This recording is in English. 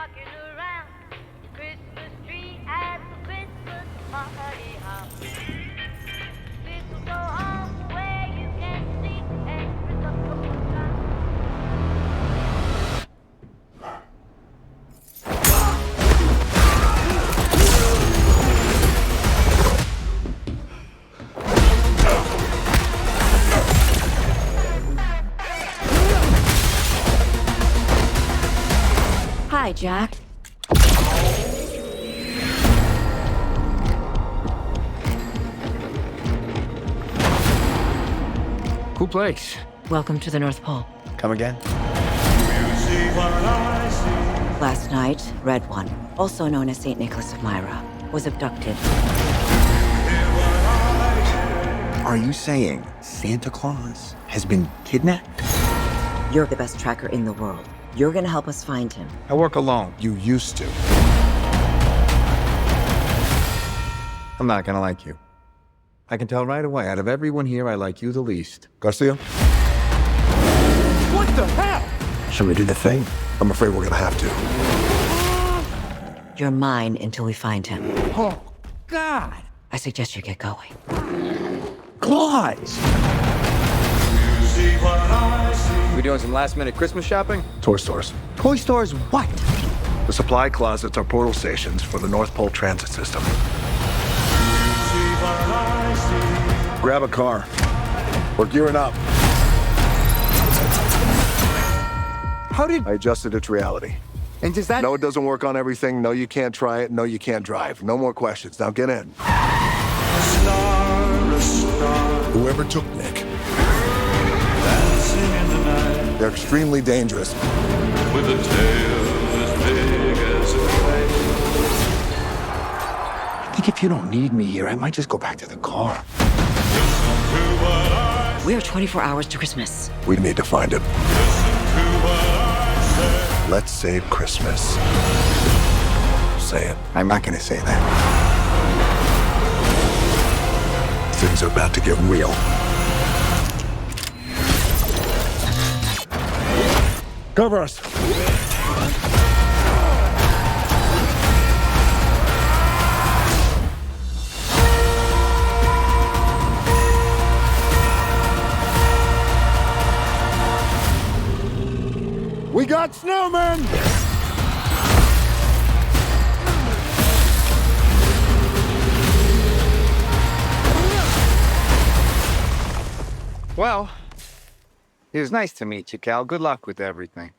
rocking around the Christmas tree at the Christmas party hop. This will go on where you can see every local time. Hi, Jack. Cool place. Welcome to the North Pole. Come again? Last night, Red One, also known as St. Nicholas of Myra, was abducted. Are you saying Santa Claus has been kidnapped? You're the best tracker in the world. You're gonna help us find him. I work alone. You used to. I'm not gonna like you. I can tell right away. Out of everyone here, I like you the least. Garcia? What the hell? Should we do the thing? I'm afraid we're gonna have to. You're mine until we find him. Oh, God. I suggest you get going. Claus! We doing some last-minute Christmas shopping? Toy stores. Toy stores what? The supply closets are portal stations for the North Pole transit system. Grab a car. We're gearing up. How did... I adjusted it to reality. And does that... No, it doesn't work on everything. No, you can't try it. No, you can't drive. No more questions. Now get in. Whoever took Nick. They're extremely dangerous. With a tail as big as a plane. I think if you don't need me here, I might just go back to the car. We are 24 hours to Christmas. We need to find him. Let's save Christmas. Say it. I'm not gonna say that. Things are about to get real. Cover us. We got snowmen! Well, it was nice to meet you, Cal. Good luck with everything.